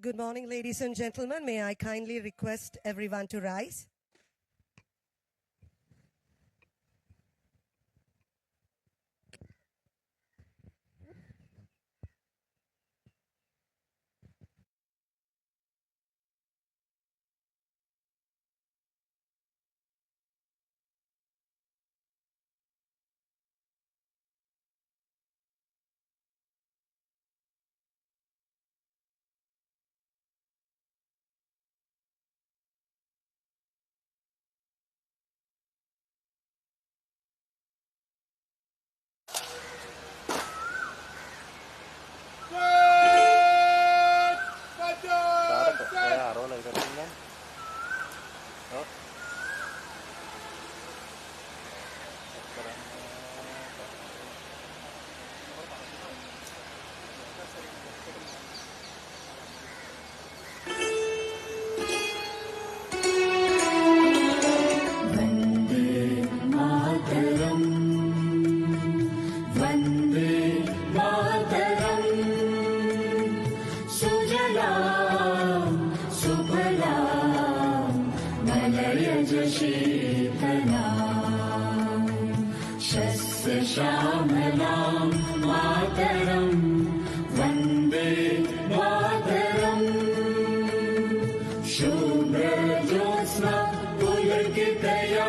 Good morning, ladies and gentlemen. May I kindly request everyone to rise? श्यामलां मातरं वन्दे मातरम् शुभ्रज्योत्स्ना पुलकितयामिनी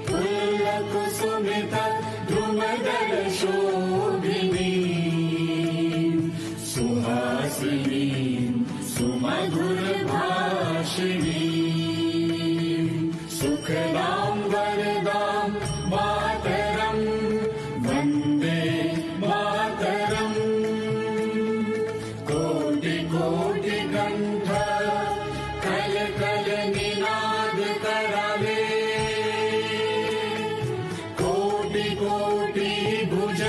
पुल्लकुसुमित द्रुमदलशोभिनी सुहासिनी सुमधुरभाषिणी सुखदां वरदां मातरं वन्दे मातरम् कोटि कोटि कण्ठ कल कल निनाद कराले कोटि कोटि भुज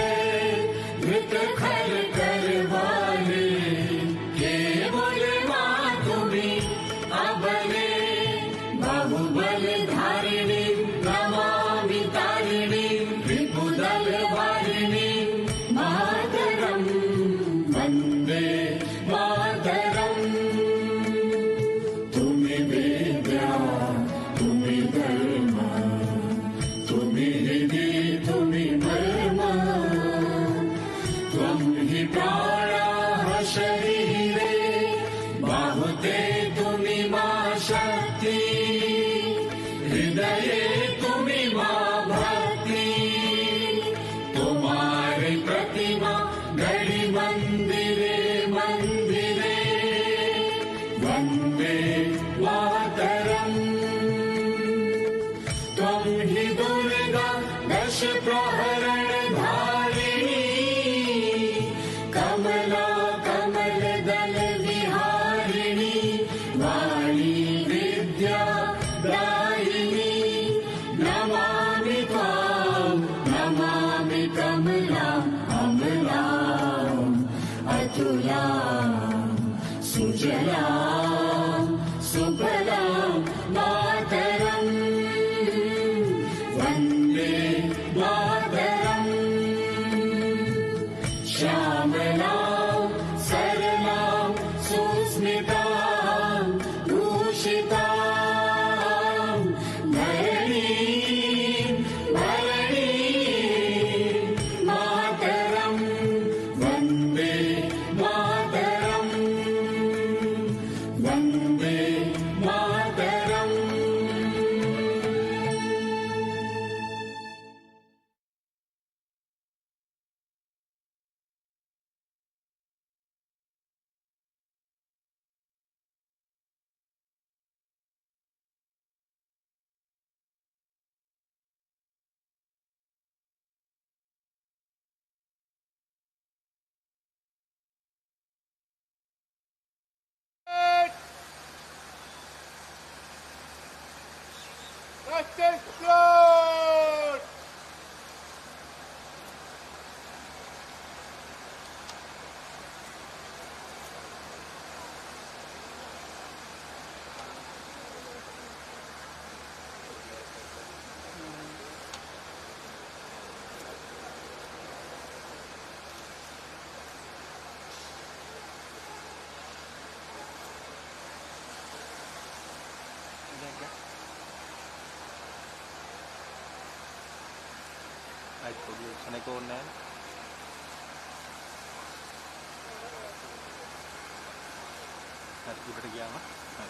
धृत खर करवाले केवल माँ तुम्हीं अबले बाहुबल धारिणी नमामि तारिणी रिपुदल वारिणी मातरं वन्दे मातरम् तुम्हीं विद्या तुम्हीं धर्म तुम्हीं हृदि तुम्हीं मर्म त्वं हि प्राणाः शरीरे बाहुते तुम्हीं मा शक्ति हृदये तुम्हीं मां भक्ति तुम्हारी प्रतिमा गढ़ी मंदिरे मंदिरे वन्दे मातरम् त्वं हि दुर्गा दश प्रहरण धारिणी कमला कमल दल विहारिणी वाणी विद्या दायिनी नमामि त्वां नमामि कमलाम् अमलाम् अतुलाम् सुजलाम् सुफलाम् मातरम् वन्दे मातरम् श्यामलां सरलां सुस्मितां भूषितां धरणीं भरणीं मातरं वन्दे मातरम् वन्दे मातरम् Attention! අනෙක ඕනේ නැහැ. හරි ඉබට ගියාම හරි.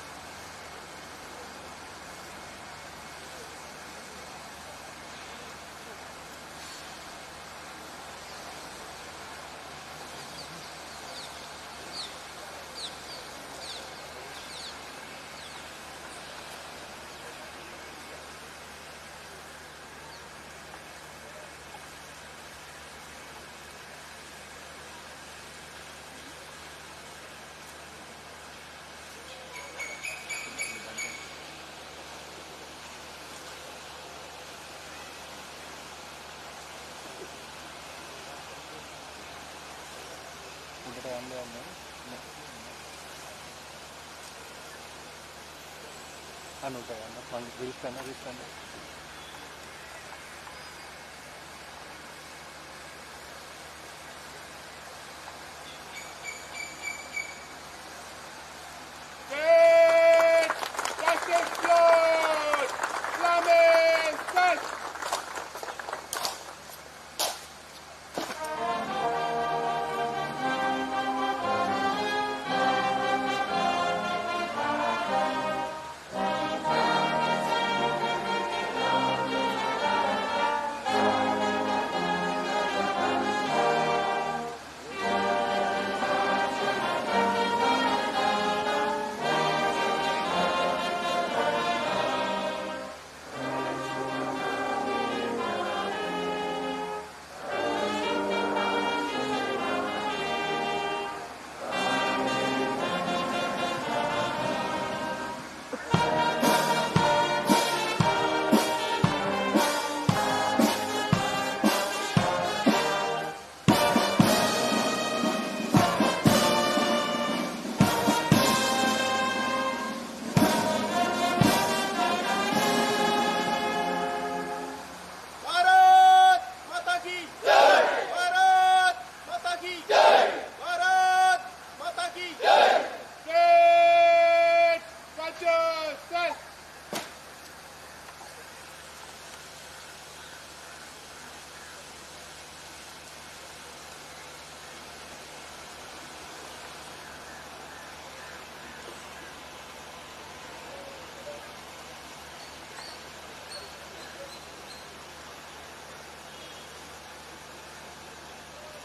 උඩට යන්න අනුට යන්න මං රිස් කරන්න Set! Justice Lord! Flamen! Set! Bharat माता की जय! भारत माता की जय! भारत माता की जय! Set! Culture! Set!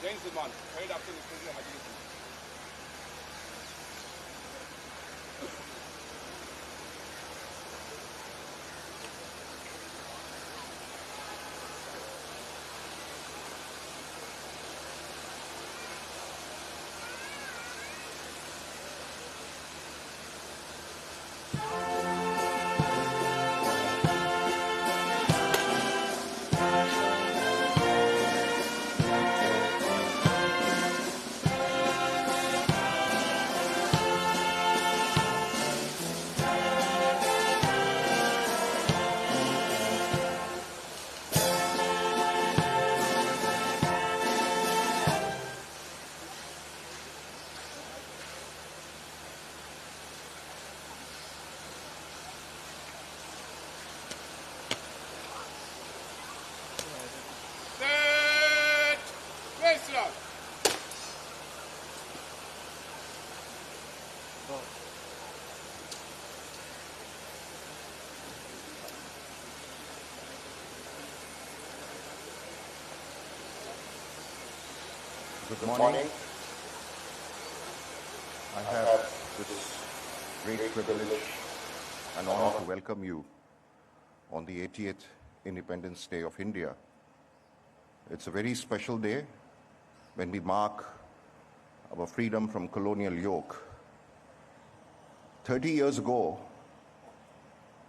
Jai Zulman, right after the President Haji. Set! Baseline! Good morning. I have this great privilege and honor to welcome you on the 80th Independence Day of India. It's a very special day when we mark our freedom from colonial yoke. 30 years ago,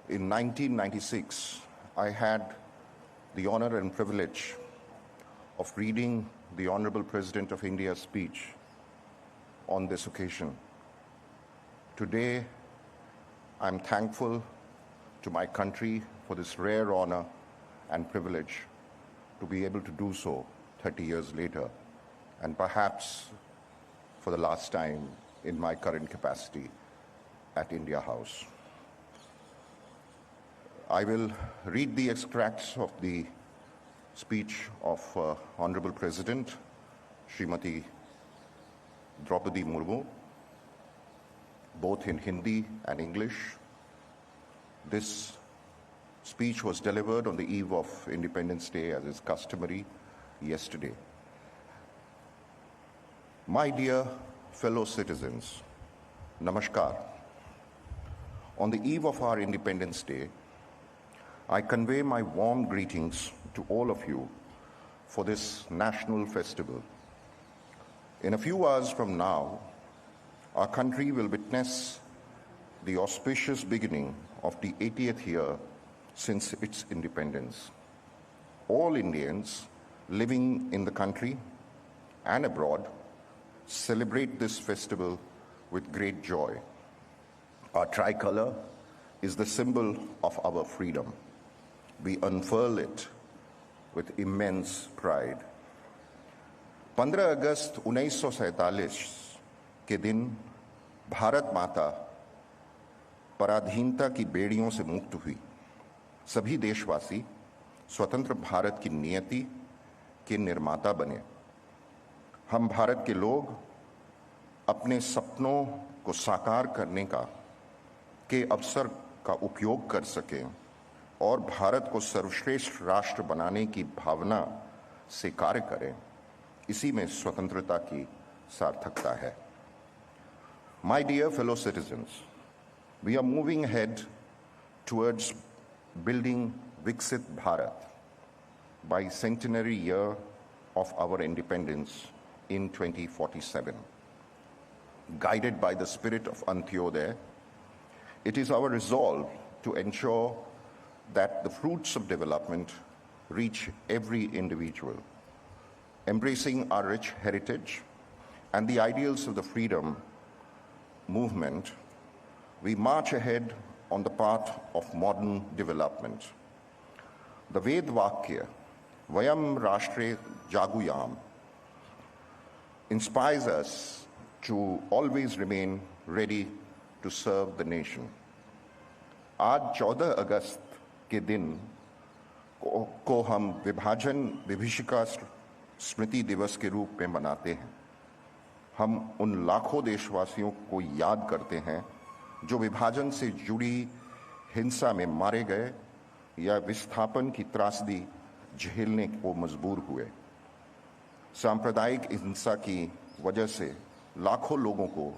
in 1996, I had the honor and privilege of reading the Honorable President of India's speech on this occasion. Today, I'm thankful to my country for this rare honor and privilege to be able to do so 30 years later, and perhaps for the last time in my current capacity at India House. I will read the extracts of the speech of Honorable President Srimati Draupadi Murmu, both in Hindi and English. This speech was delivered on the eve of Independence Day, as is customary, yesterday. My dear fellow citizens, Namaskar. On the eve of our Independence Day, I convey my warm greetings to all of you for this national festival. In a few hours from now, our country will witness the auspicious beginning of the 80th year since its independence. All Indians living in the country and abroad celebrate this festival with great joy. Our tricolor is the symbol of our freedom. We unfurl it with immense pride. 15 अगस्त 1947 के दिन भारत माता पराधीनता की बेड़ियों से मुक्त हुई। सभी देशवासी स्वतंत्र भारत की नियति के निर्माता बने। हम भारत के लोग अपने सपनों को साकार करने के अवसर का उपयोग कर सकें और भारत को सर्वश्रेष्ठ राष्ट्र बनाने की भावना से कार्य करें, इसी में स्वतंत्रता की सार्थकता है। My dear fellow citizens, we are moving ahead towards building Viksit Bharat by centenary year of our independence in 2047. Guided by the spirit of Antyodaya, it is our resolve to ensure that the fruits of development reach every individual. Embracing our rich heritage and the ideals of the freedom movement, we march ahead on the path of modern development. The Ved Vakya, Vayam Rashtre Jaguyam, inspires us to always remain ready to serve the nation. आज 14 अगस्त के दिन को हम विभाजन विभीषिका स्मृति दिवस के रूप में मनाते हैं। हम उन लाखों देशवासियों को याद करते हैं जो विभाजन से जुड़ी हिंसा में मारे गए या विस्थापन की त्रासदी झेलने को मजबूर हुए। सांप्रदायिक हिंसा की वजह से लाखों लोगों को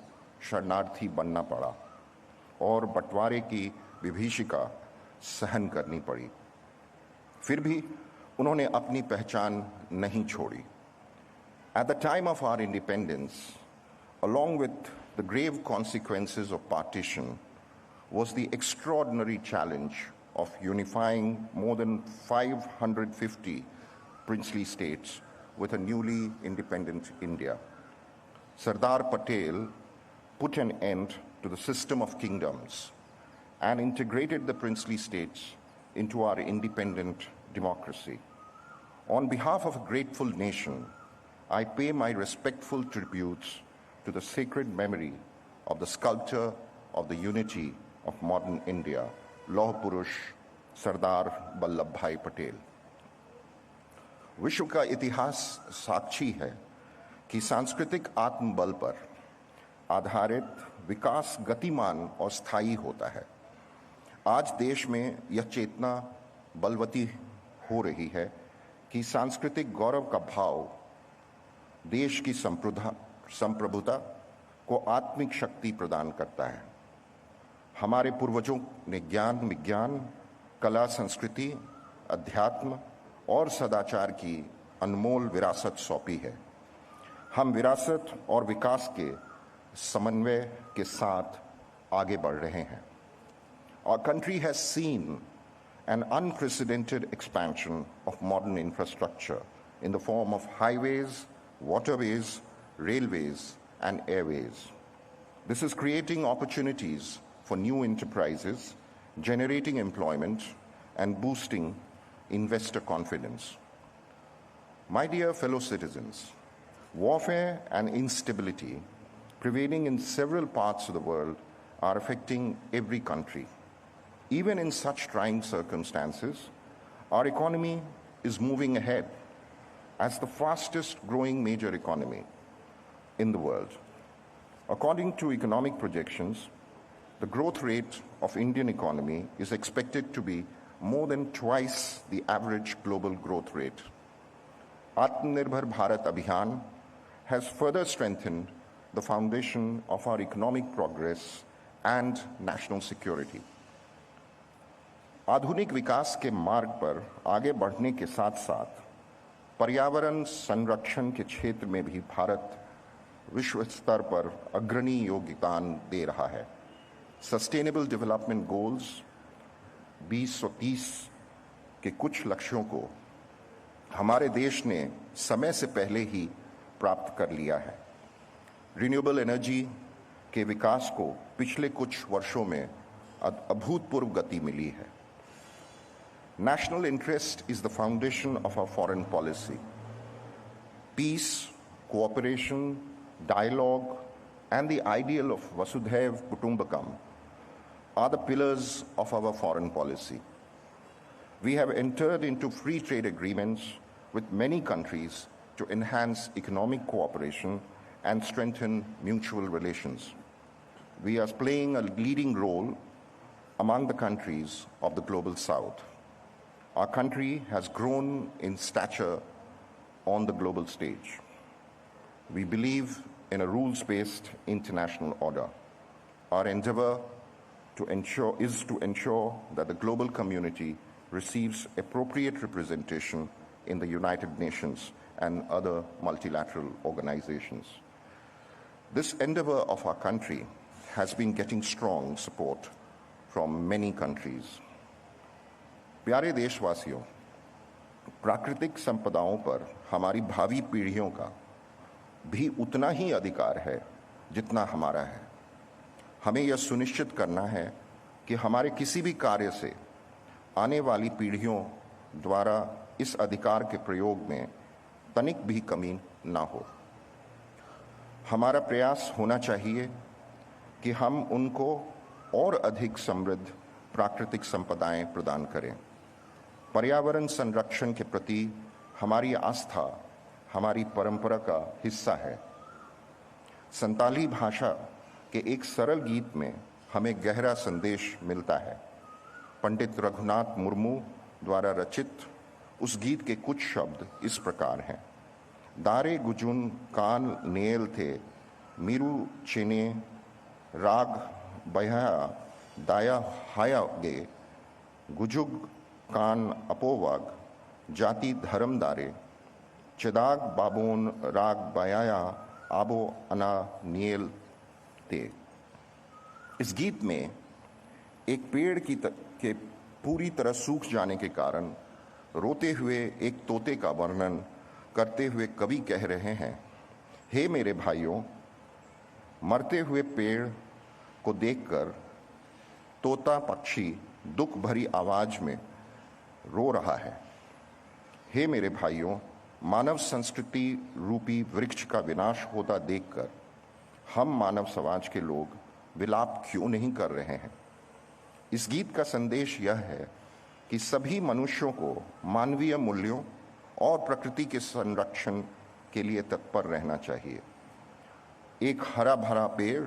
शरणार्थी बनना पड़ा और बंटवारे की विभीषिका सहन करनी पड़ी। फिर भी उन्होंने अपनी पहचान नहीं छोड़ी। At the time of our independence, along with the grave consequences of partition, was the extraordinary challenge of unifying more than 550 princely states with a newly independent India. Sardar Patel put an end to the system of kingdoms and integrated the princely states into our independent democracy. On behalf of a grateful nation, I pay my respectful tributes to the sacred memory of the sculptor of the unity of modern India, Lauh Purush Sardar Vallabhbhai Patel. विश्व का इतिहास साक्षी है कि सांस्कृतिक आत्मबल पर आधारित विकास गतिमान और स्थायी होता है। आज देश में यह चेतना बलवती हो रही है कि सांस्कृतिक गौरव का भाव देश की संप्रभुता को आत्मिक शक्ति प्रदान करता है। हमारे पूर्वजों ने ज्ञान, विज्ञान, कला, संस्कृति, अध्यात्म और सदाचार की अनमोल विरासत सौंपी है। हम विरासत और विकास के समन्वय के साथ आगे बढ़ रहे हैं। Our country has seen an unprecedented expansion of modern infrastructure in the form of highways, waterways, railways, and airways. This is creating opportunities for new enterprises, generating employment, and boosting investor confidence. My dear fellow citizens, warfare and instability prevailing in several parts of the world are affecting every country. Even in such trying circumstances, our economy is moving ahead as the fastest growing major economy in the world. According to economic projections, the growth rate of Indian economy is expected to be more than twice the average global growth rate. Atmanirbhar Bharat Abhiyan has further strengthened the foundation of our economic progress and national security. आधुनिक विकास के मार्ग पर आगे बढ़ने के साथ साथ पर्यावरण संरक्षण के क्षेत्र में भी भारत विश्व स्तर पर अग्रणी योगदान दे रहा है। सस्टेनेबल डेवलपमेंट गोल्स 2030 के कुछ लक्ष्यों को हमारे देश ने समय से पहले ही प्राप्त कर लिया है। रिन्यूएबल एनर्जी के विकास को पिछले कुछ वर्षों में अभूतपूर्व गति मिली है। National interest is the foundation of our foreign policy. Peace, cooperation, dialogue, and the ideal of Vasudhaiv Kutumbakam are the pillars of our foreign policy. We have entered into free trade agreements with many countries to enhance economic cooperation and strengthen mutual relations. We are playing a leading role among the countries of the global south. Our country has grown in stature on the global stage. We believe in a rules-based international order. Our endeavor is to ensure that the global community receives appropriate representation in the United Nations and other multilateral organizations. This endeavor of our country has been getting strong support from many countries. प्यारे देशवासियों, प्राकृतिक संपदाओं पर हमारी भावी पीढ़ियों का भी उतना ही अधिकार है जितना हमारा है। हमें यह सुनिश्चित करना है कि हमारे किसी भी कार्य से आने वाली पीढ़ियों द्वारा इस अधिकार के प्रयोग में तनिक भी कमी ना हो। हमारा प्रयास होना चाहिए कि हम उनको और अधिक समृद्ध प्राकृतिक संपदाएं प्रदान करें। पर्यावरण संरक्षण के प्रति हमारी आस्था हमारी परंपरा का हिस्सा है। संताली भाषा के एक सरल गीत में हमें गहरा संदेश मिलता है। पंडित रघुनाथ मुर्मू द्वारा रचित उस गीत के कुछ शब्द इस प्रकार हैं। दारे गुजुन कान नेल थे मीरू चेने राग बया दाया हाया गे गुजुग कान अपोवाग जाति धर्म दारे चिदाग बाबोन राग बयाया आबो अना नियल ते। इस गीत में एक पेड़ के पूरी तरह सूख जाने के कारण रोते हुए एक तोते का वर्णन करते हुए कवि कह रहे हैं, हे मेरे भाइयों, मरते हुए पेड़ को देखकर तोता पक्षी दुख भरी आवाज में रो रहा है। हे मेरे भाइयों, मानव संस्कृति रूपी वृक्ष का विनाश होता देखकर हम मानव समाज के लोग विलाप क्यों नहीं कर रहे हैं। इस गीत का संदेश यह है कि सभी मनुष्यों को मानवीय मूल्यों और प्रकृति के संरक्षण के लिए तत्पर रहना चाहिए। एक हरा भरा पेड़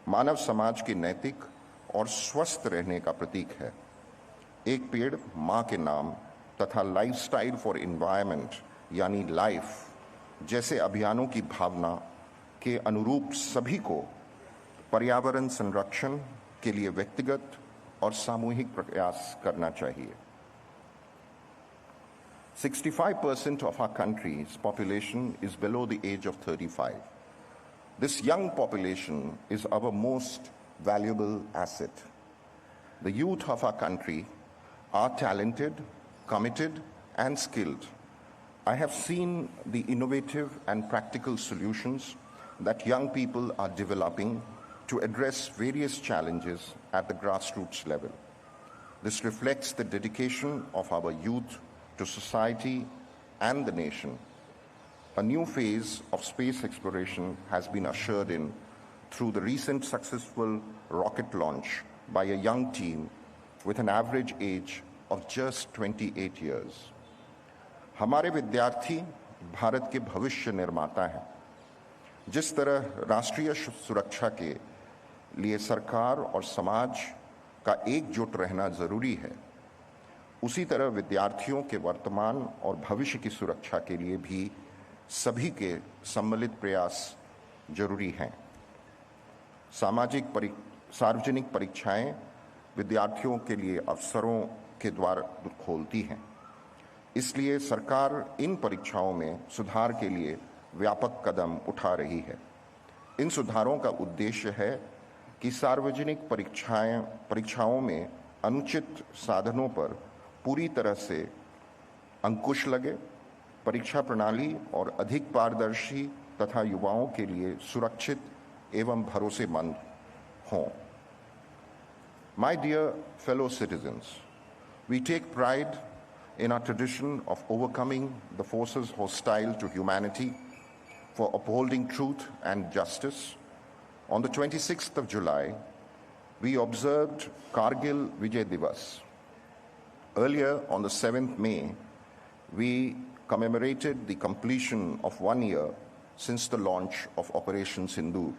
मानव समाज के नैतिक और स्वस्थ रहने का प्रतीक है। एक पेड़ माँ के नाम तथा लाइफस्टाइल फॉर एनवायरनमेंट यानी लाइफ जैसे अभियानों की भावना के अनुरूप सभी को पर्यावरण संरक्षण के लिए व्यक्तिगत और सामूहिक प्रयास करना चाहिए। 65% of our country's population is below the age of 35. This young population is our most valuable asset. The youth of our country are talented, committed, and skilled. I have seen the innovative and practical solutions that young people are developing to address various challenges at the grassroots level. This reflects the dedication of our youth to society and the nation. A new phase of space exploration has been ushered in through the recent successful rocket launch by a young team with an average age of just 28 years. हमारे विद्यार्थी भारत के भविष्य निर्माता हैं। जिस तरह राष्ट्रीय सुरक्षा के लिए सरकार और समाज का एकजुट रहना जरूरी है, उसी तरह विद्यार्थियों के वर्तमान और भविष्य की सुरक्षा के लिए भी सभी के सम्मिलित प्रयास जरूरी हैं। सार्वजनिक परीक्षाएं विद्यार्थियों के लिए अवसरों के द्वार खोलती हैं। इसलिए सरकार इन परीक्षाओं में सुधार के लिए व्यापक कदम उठा रही है। इन सुधारों का उद्देश्य है कि सार्वजनिक परीक्षाओं में अनुचित साधनों पर पूरी तरह से अंकुश लगे, परीक्षा प्रणाली और अधिक पारदर्शी तथा युवाओं के लिए सुरक्षित एवं भरोसेमंद हों। My dear fellow citizens, we take pride in our tradition of overcoming the forces hostile to humanity for upholding truth and justice. On the 26th of July, we observed Kargil Vijay Divas. Earlier, on the 7th May, we commemorated the completion of 1 year since the launch of Operation Sindoor.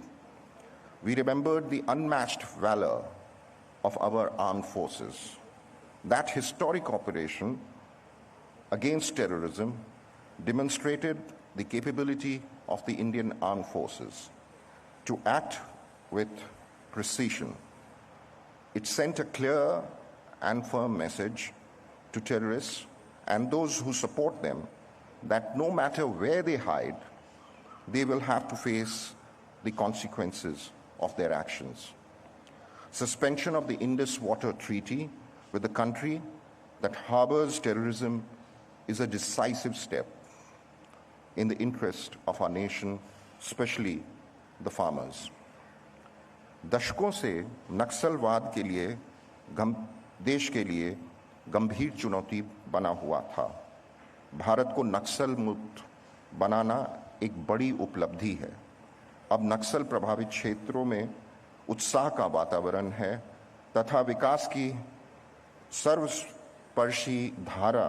We remembered the unmatched valor of our armed forces. That historic operation against terrorism demonstrated the capability of the Indian armed forces to act with precision. It sent a clear and firm message to terrorists and those who support them that no matter where they hide, they will have to face the consequences of their actions. Suspension of the Indus Water Treaty with the country that harbors terrorism is a decisive step in the interest of our nation, especially the farmers. दशकों से नक्सलवाद के लिए देश के लिए गंभीर चुनौती बना हुआ था। भारत को नक्सल मुक्त बनाना एक बड़ी उपलब्धि है। अब नक्सल प्रभावित क्षेत्रों में उत्साह का वातावरण है तथा विकास की सर्वस्पर्शी धारा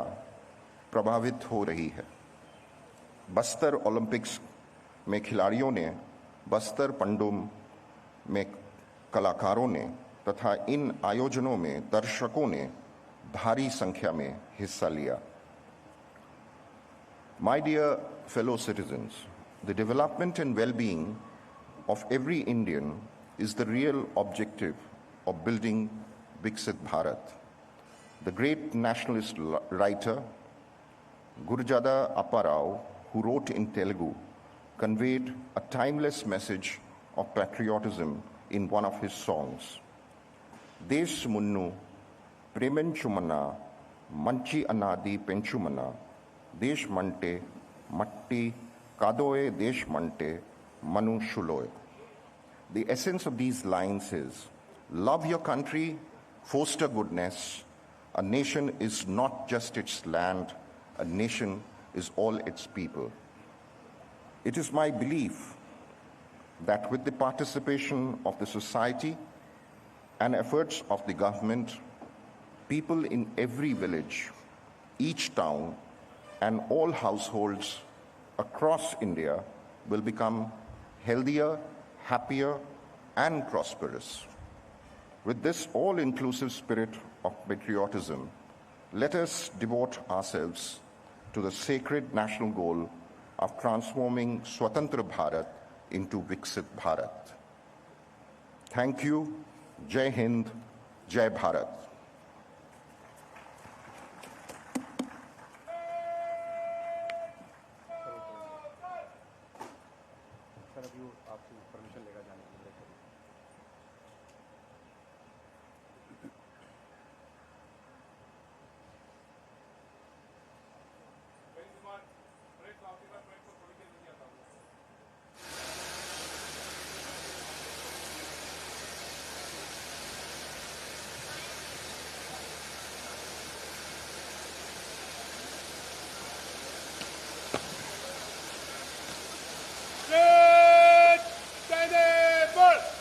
प्रभावित हो रही है। बस्तर ओलंपिक्स में खिलाड़ियों ने, बस्तर पंडुम में कलाकारों ने तथा इन आयोजनों में दर्शकों ने भारी संख्या में हिस्सा लिया। My dear fellow citizens, the development and well-being of every Indian is the real objective of building Viksit Bharat. The great nationalist writer Gurujada Apparao, who wrote in Telugu, conveyed a timeless message of patriotism in one of his songs. Desh Munnu Premenchumana Manchi Anadi Penchumana Desh Mante Matti Kadoe Desh Mante Manu Shuloe. The essence of these lines is, love your country, foster goodness. A nation is not just its land, a nation is all its people. It is my belief that with the participation of the society and efforts of the government, people in every village, each town, and all households across India will become healthier, happier, and prosperous. With this all-inclusive spirit of patriotism, let us devote ourselves to the sacred national goal of transforming Swatantra Bharat into Viksit Bharat. Thank you. Jai Hind, Jai Bharat. Sir अभी वो आपसे permission लेगा जाने के लिए। Red, steady, full.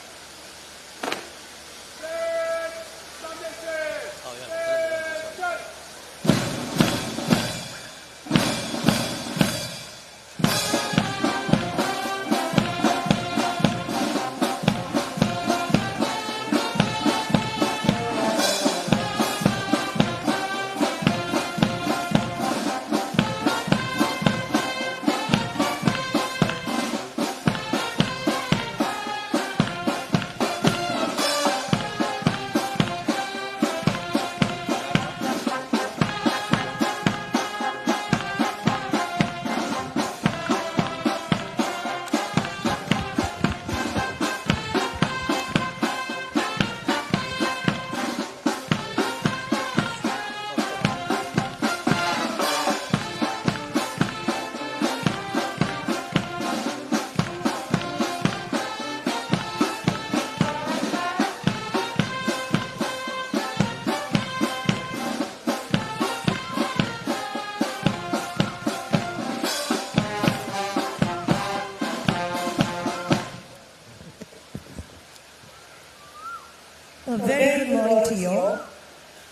A very good morning to you all.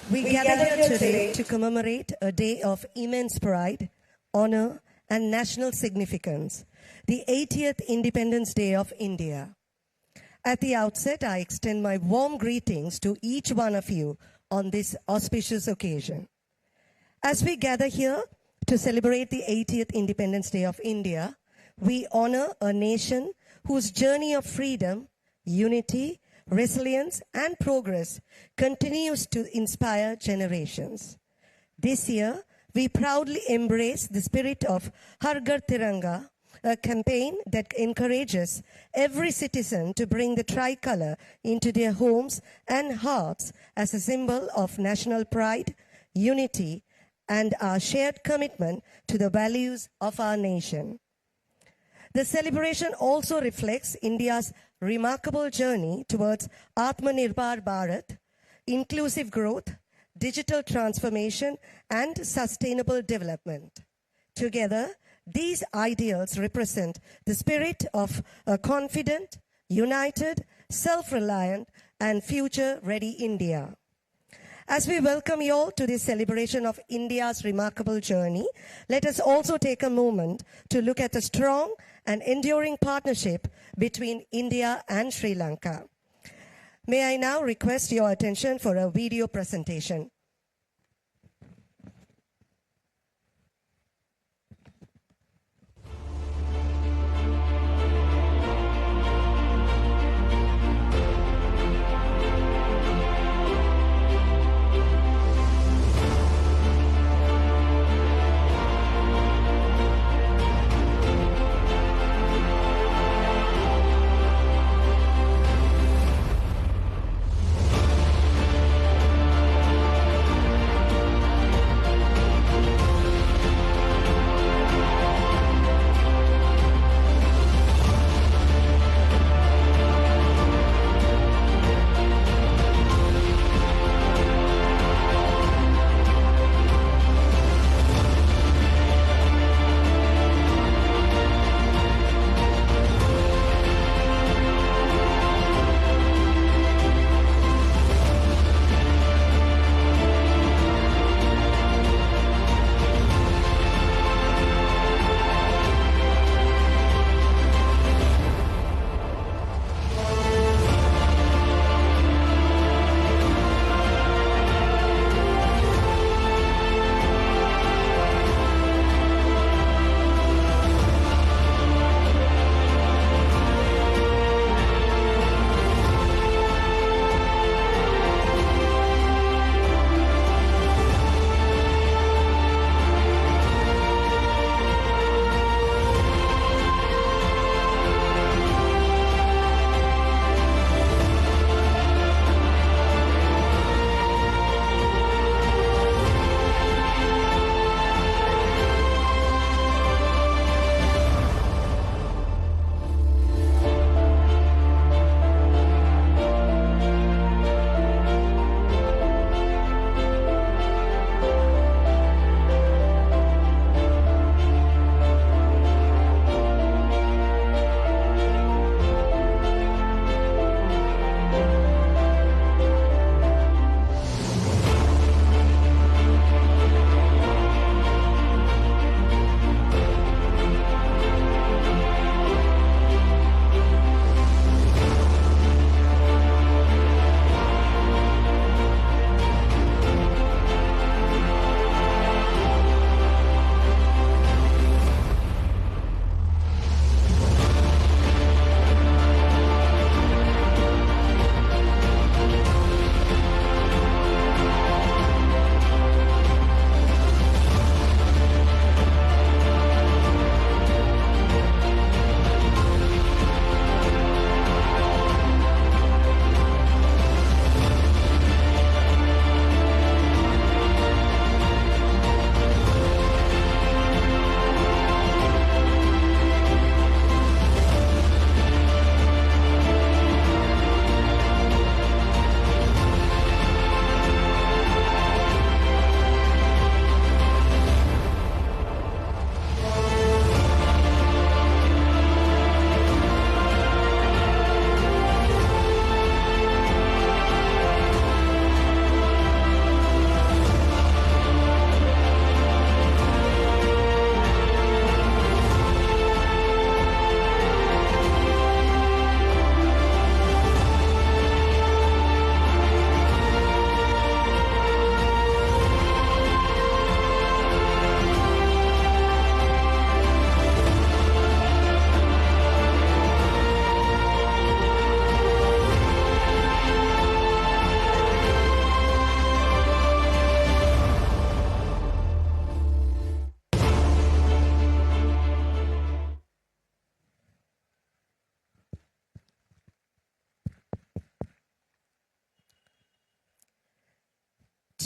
We gather here today to commemorate a day of immense pride, honor, and national significance, the 80th Independence Day of India. At the outset, I extend my warm greetings to each one of you on this auspicious occasion. As we gather here to celebrate the 80th Independence Day of India, we honor a nation whose journey of freedom, unity, resilience, and progress continues to inspire generations. This year, we proudly embrace the spirit of Har Ghar Tiranga, a campaign that encourages every citizen to bring the tricolor into their homes and hearts as a symbol of national pride, unity, and our shared commitment to the values of our nation. The celebration also reflects India's remarkable journey towards Atmanirbhar Bharat, inclusive growth, digital transformation, and sustainable development. Together, these ideals represent the spirit of a confident, united, self-reliant, and future-ready India. As we welcome you all to this celebration of India's remarkable journey, let us also take a moment to look at the strong and enduring partnership between India and Sri Lanka. May I now request your attention for a video presentation.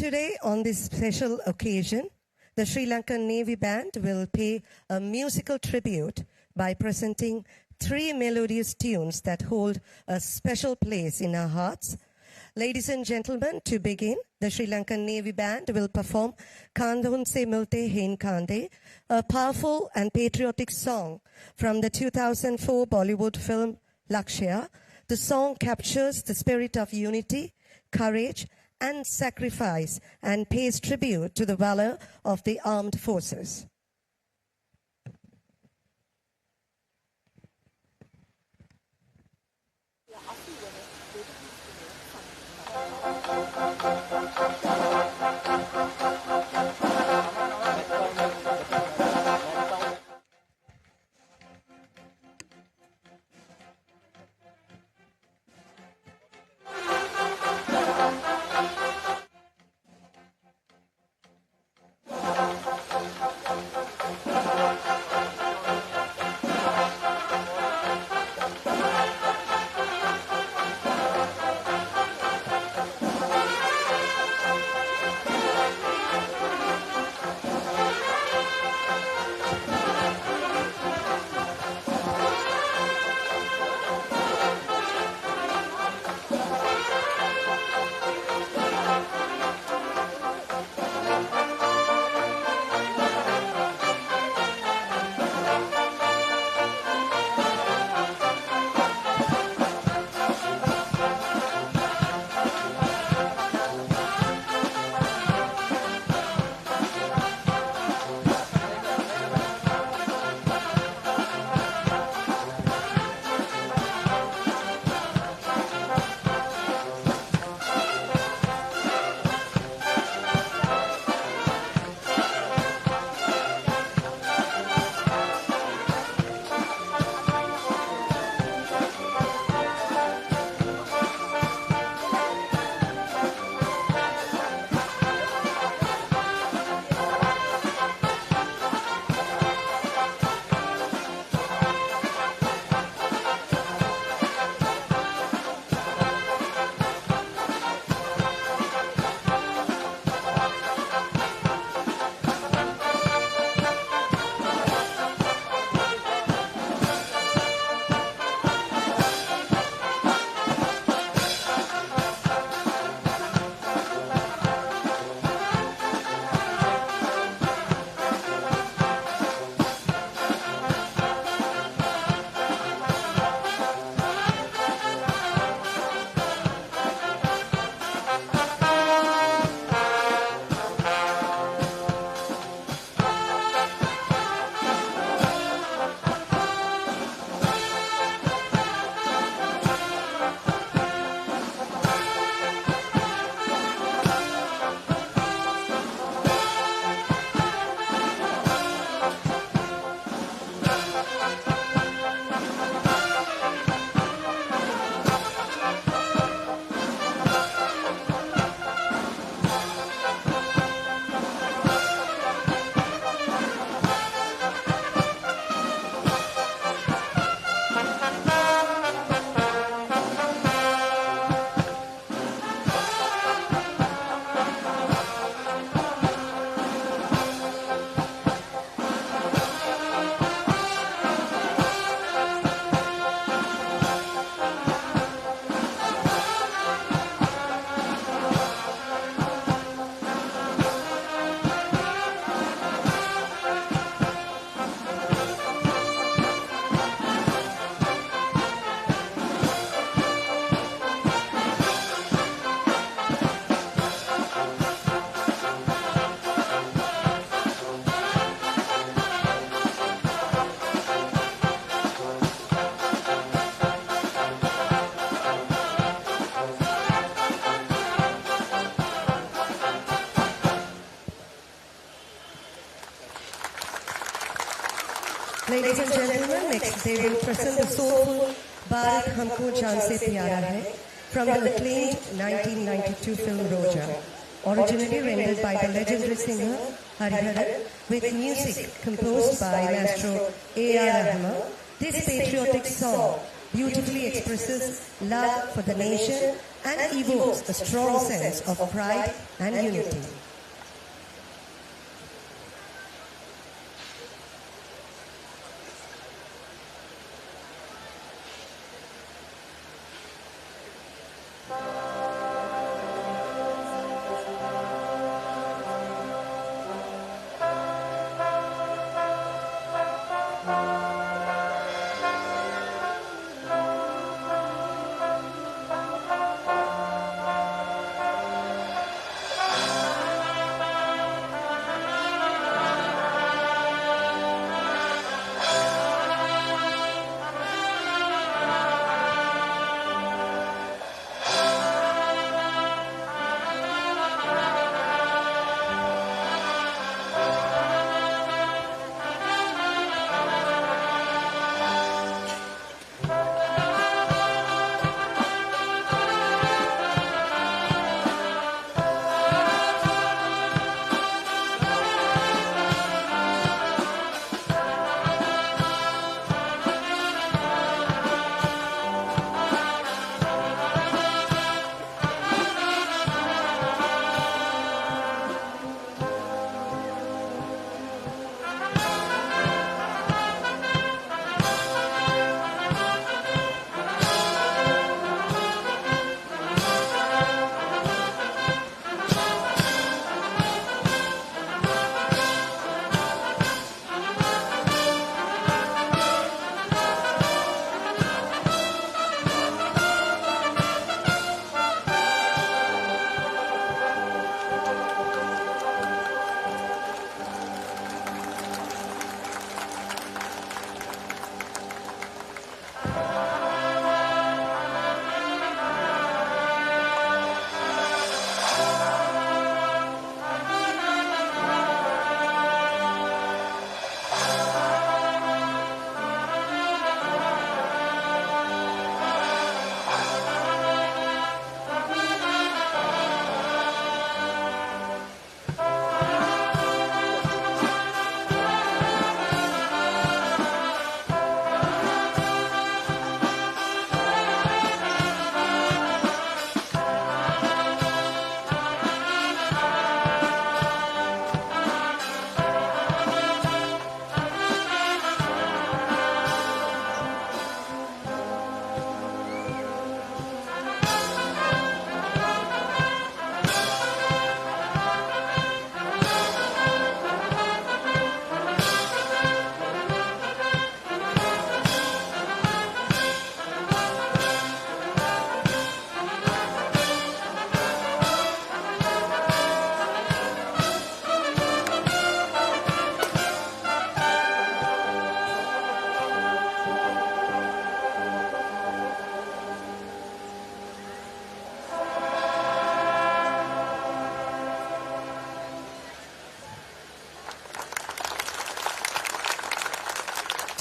Today, on this special occasion, the Sri Lankan Navy Band will pay a musical tribute by presenting 3 melodious tunes that hold a special place in our hearts. Ladies and gentlemen, to begin, the Sri Lankan Navy Band will perform Kandhonse Milte Hein Kande, a powerful and patriotic song from the 2004 Bollywood film Lakshya. The song captures the spirit of unity, courage, and sacrifice and pays tribute to the valor of the armed forces. Ladies and gentlemen, next they will present the soulful Bharat Humko Jaan Se Pyara Hai from the acclaimed 1992 film Roja, originally rendered by the legendary singer Hariharan with music composed by Maestro A.R. Rahman. This patriotic song beautifully expresses love for the nation and evokes a strong sense of pride and unity.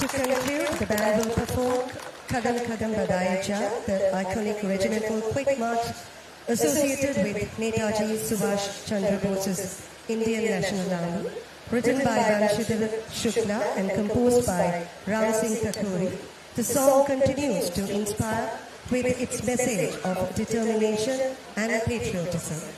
To conclude, the band will perform Kadam Kadam Badaya Ja, the iconic regimental quick march associated with Netaji Subhash Chandra Bose's Indian National Army, written by Vanshidhar Shukla and composed by Ram Singh Thakuri. The song continues to inspire with its message of determination and patriotism.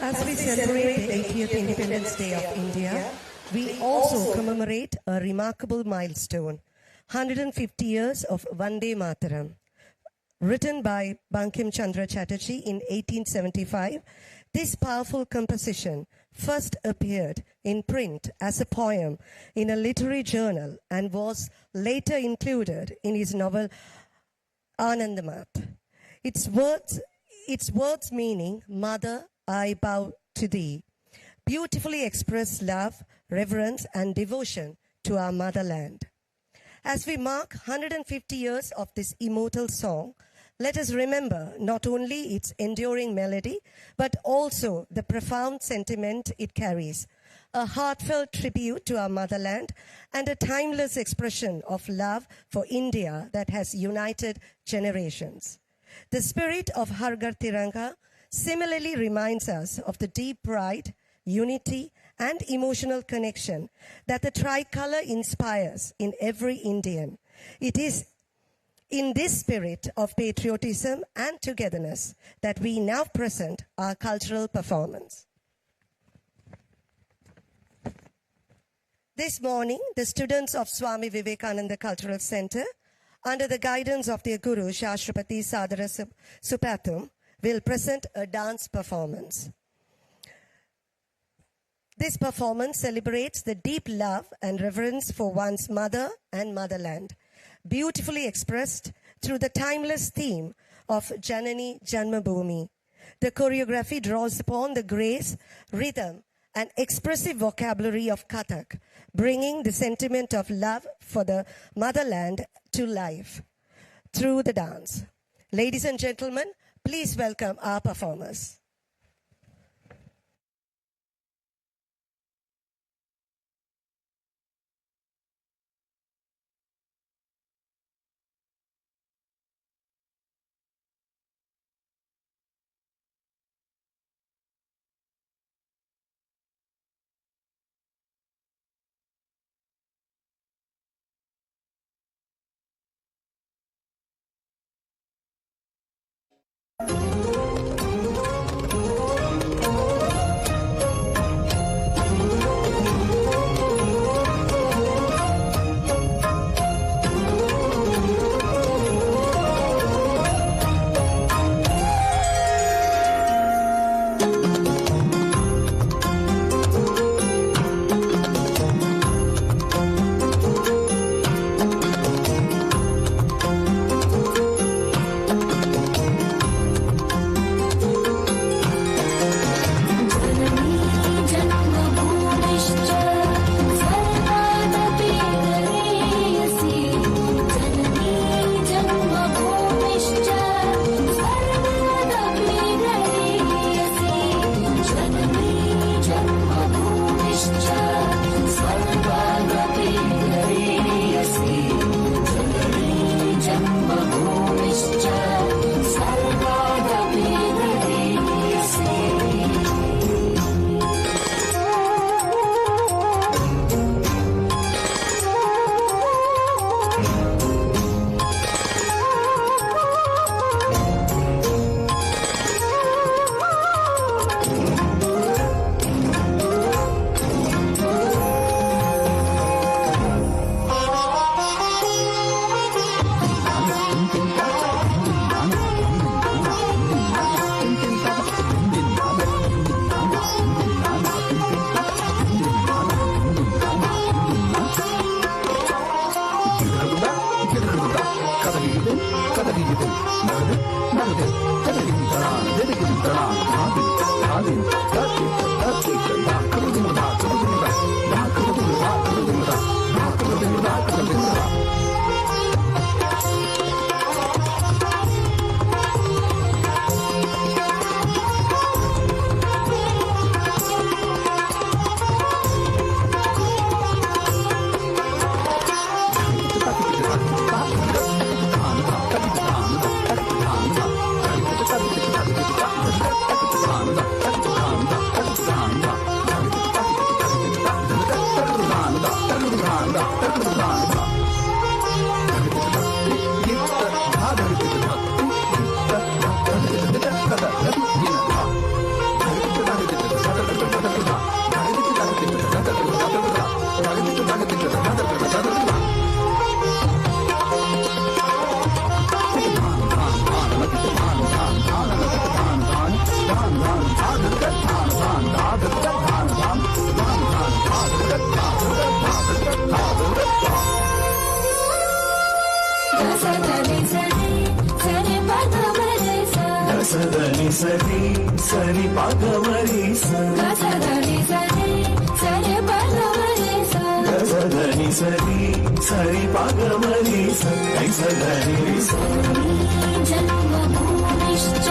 As we celebrate the 80th Independence Day of India, we also commemorate a remarkable milestone, 150 years of Vande Mataram. Written by Bankim Chandra Chatterjee in 1875, this powerful composition first appeared in print as a poem in a literary journal and was later included in his novel Anandamath. Its words meaning, Mother, I bow to thee, beautifully express love, reverence, and devotion to our motherland. As we mark 150 years of this immortal song, let us remember not only its enduring melody, but also the profound sentiment it carries, a heartfelt tribute to our motherland and a timeless expression of love for India that has united generations. The spirit of Har Ghar Tiranga similarly reminds us of the deep pride, unity, and emotional connection that the tricolor inspires in every Indian. It is in this spirit of patriotism and togetherness that we now present our cultural performance. This morning, the students of Swami Vivekananda Cultural Center, under the guidance of their guru, Shashrapati Sadara Supathum, will present a dance performance. This performance celebrates the deep love and reverence for one's mother and motherland, beautifully expressed through the timeless theme of Janani Janmabhoomi. The choreography draws upon the grace, rhythm, and expressive vocabulary of Kathak, bringing the sentiment of love for the motherland to life through the dance. Ladies and gentlemen, please welcome our performers. సదని సరి సరి పగమరి సదని సరి సరి పగమరి సదని సరి సరి పగమరి సదని జన్మభూమిశ్చ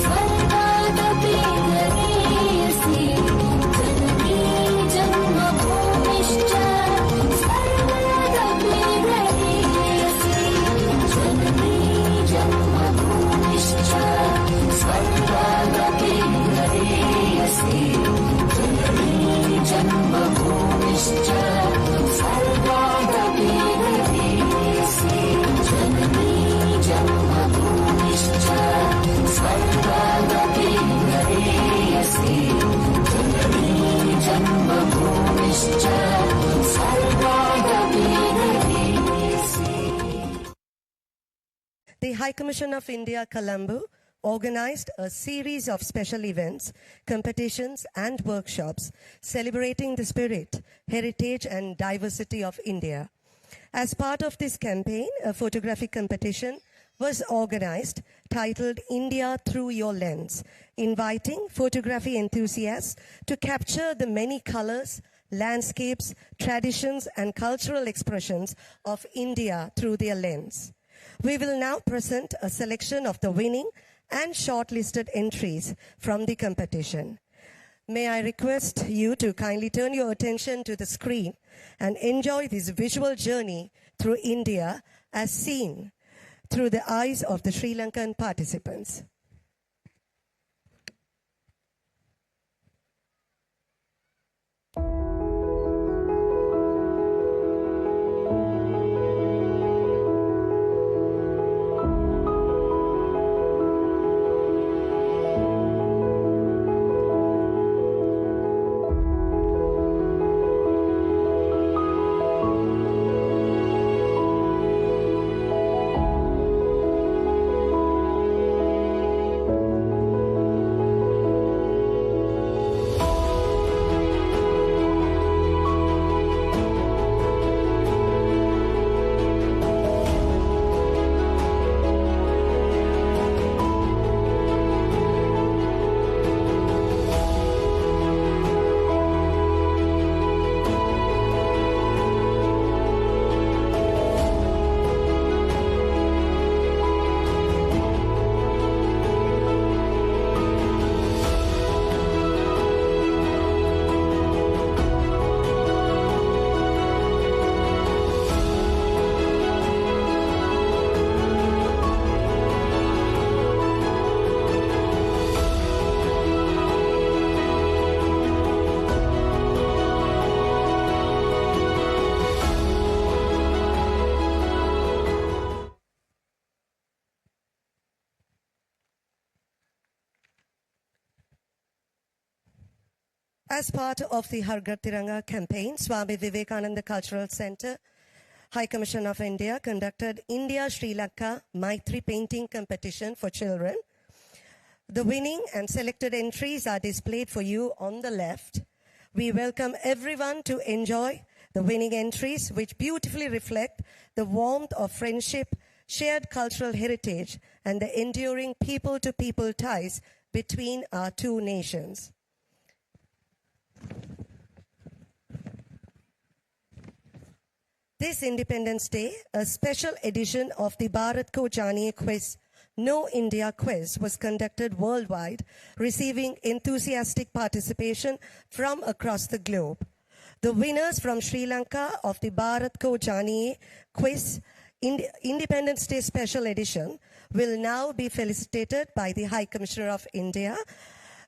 స్వర్గాదపి గరీయసి జననీ జన్మభూమిశ్చ స్వర్గాదపి గరీయసి జననీ జన్మభూమిశ్చ స్వర్గాదపి గరీయసి జననీ జన్మభూమిశ్చ స్వర్గాదపి గరీయసి జననీ జన్మభూమిశ్చ స్వర్గాదపి గరీయసి జననీ జన్మభూమిశ్చ స్వర్గాదపి గరీయసి. The High Commission of India, Colombo, organized a series of special events, competitions, and workshops celebrating the spirit, heritage, and diversity of India. As part of this campaign, a photography competition was organized titled India Through Your Lens, inviting photography enthusiasts to capture the many colors, landscapes, traditions, and cultural expressions of India through their lens. We will now present a selection of the winning and shortlisted entries from the competition. May I request you to kindly turn your attention to the screen and enjoy this visual journey through India as seen through the eyes of the Sri Lankan participants. As part of the Har Ghar Tiranga campaign, Swami Vivekananda Cultural Center, High Commission of India conducted India Sri Lanka Maitri painting competition for children. The winning and selected entries are displayed for you on the left. We welcome everyone to enjoy the winning entries, which beautifully reflect the warmth of friendship, shared cultural heritage, and the enduring people-to-people ties between our two nations. This Independence Day, a special edition of the Bharat Ko Janiye Quiz, No India Quiz, was conducted worldwide, receiving enthusiastic participation from across the globe. The winners from Sri Lanka of the Bharat Ko Janiye Quiz Independence Day Special Edition will now be felicitated by the High Commissioner of India.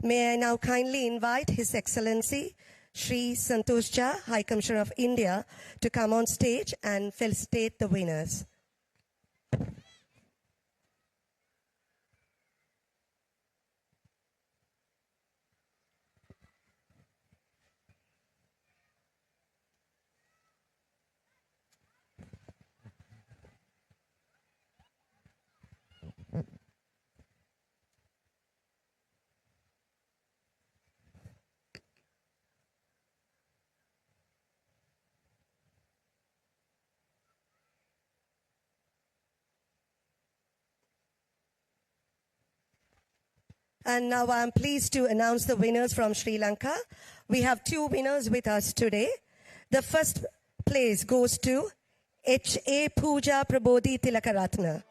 May I now kindly invite His Excellency Shri Santosh Jha, High Commissioner of India, to come on stage and felicitate the winners. And now I'm pleased to announce the winners from Sri Lanka. We have 2 winners with us today. The first place goes to H.A. Pooja Prabodhi Tilakaratna.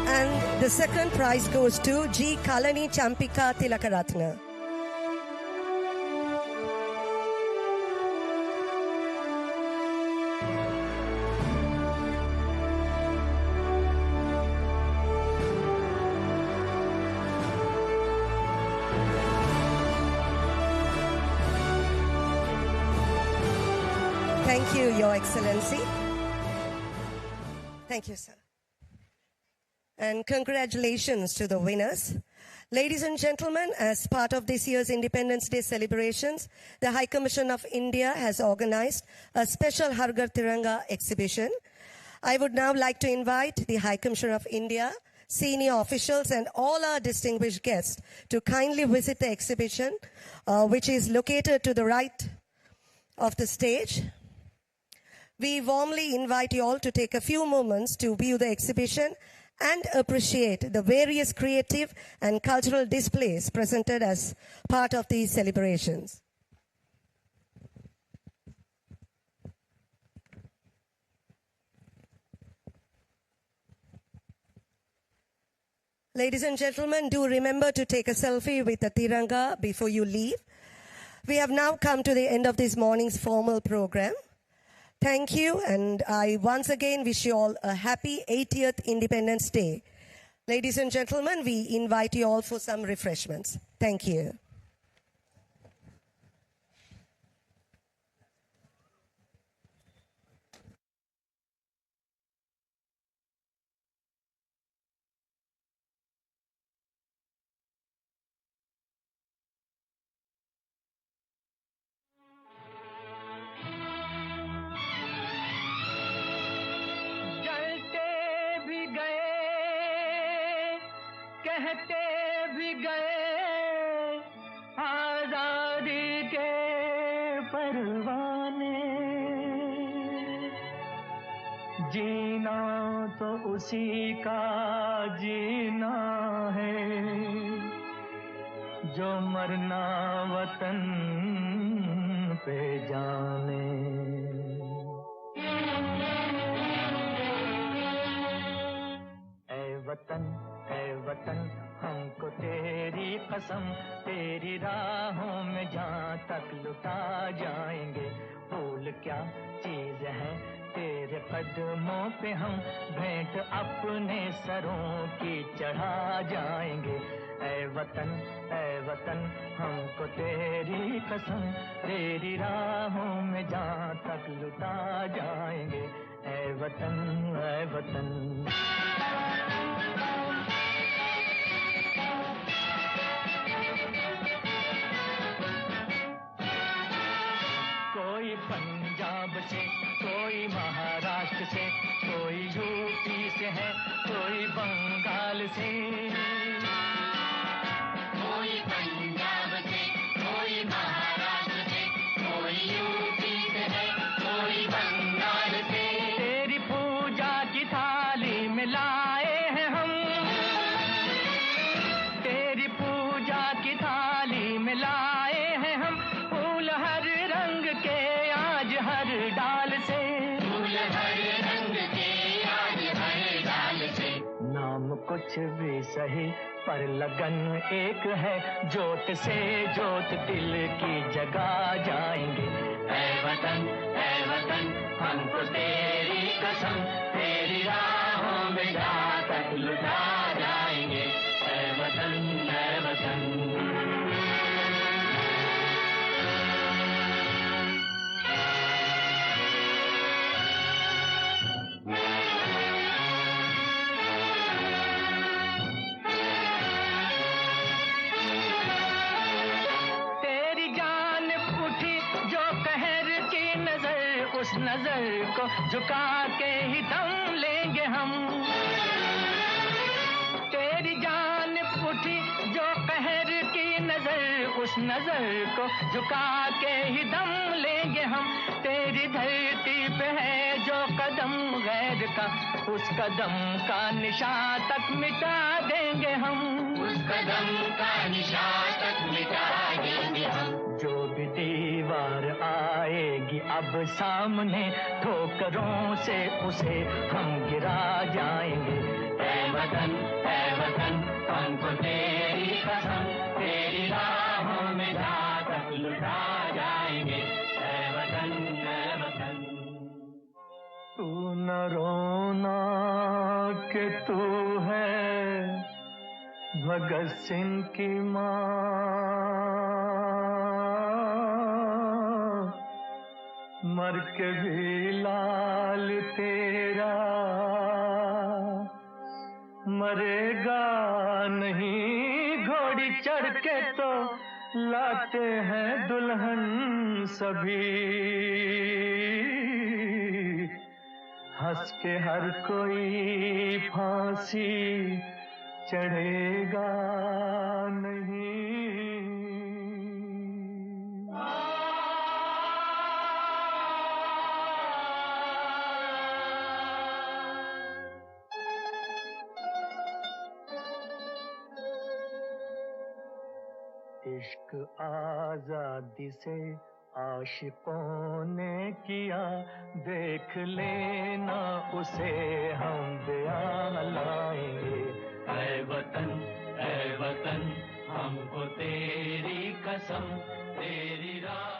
And the second prize goes to G. Kalani Champika Tilakaratna. Thank you, Your Excellency. Thank you, sir. And congratulations to the winners. Ladies and gentlemen, as part of this year's Independence Day celebrations, the High Commission of India has organized a special Har Ghar Tiranga exhibition. I would now like to invite the High Commissioner of India, senior officials, and all our distinguished guests to kindly visit the exhibition, which is located to the right of the stage. We warmly invite you all to take a few moments to view the exhibition and appreciate the various creative and cultural displays presented as part of these celebrations. Ladies and gentlemen, do remember to take a selfie with the Tiranga before you leave. We have now come to the end of this morning's formal program. Thank you, and I once again wish you all a happy 80th Independence Day. Ladies and gentlemen, we invite you all for some refreshments. Thank you. कहते भी गए आजादी के परवाने, जीना तो उसी का जीना है जो मरना वतन पे जाने। ऐ वतन हमको तेरी कसम, तेरी राहों में जहाँ तक लुटा जाएंगे। फूल क्या चीज है तेरे कदमों पे हम भेंट अपने सरों की चढ़ा जाएंगे। ऐ वतन हमको तेरी कसम, तेरी राहों में जहाँ तक लुटा जाएंगे। ऐ वतन कोई पंजाब से, कोई महाराष्ट्र से, कोई यूपी से है, कोई बंगाल से। कोई पंजाब से, कोई महाराष्ट्र से, कोई यूपी से है, कोई बंगाल से। तेरी पूजा की थाली में लाए हैं हम, तेरी पूजा की थाली में लाए हैं हम फूल हर रंग के आज हर डाल से। फूल हर रंग के आज हर डाल से। नाम कुछ भी सही पर लगन एक है, जोत से जोत दिल की जगा जाएंगे। ऐ वतन हमको तेरी कसम, तेरी राहों में जहाँ तक लुटा जाएंगे। ऐ वतन उस नजर को झुका के ही दम लेंगे हम। तेरी जानिब उठी जो कहर की नजर, उस नजर को झुका के ही दम लेंगे हम। तेरी धरती पे है जो कदम गैर का, उस कदम का निशान तक मिटा देंगे हम। उस कदम का निशान तक मिटा देंगे हम। जो भी दीवार आएगी अब सामने, ठोकरों से उसे हम गिरा जाएंगे। ऐ वतन हमको तेरी कसम, तेरी राहों में जा तक लुटा जाएंगे। ऐ वतन तू न रोना कि तू है भगत सिंह की माँ, मर के भी लाल तेरा मरेगा नहीं। घोड़ी चढ़ के तो लाते हैं दुल्हन सभी, हंस के हर कोई फांसी चढ़ेगा नहीं। इश्क आजादी से आशिकों ने किया, देख लेना उसे हम बयां लाएंगे। ऐ वतन हमको तेरी कसम, तेरी राह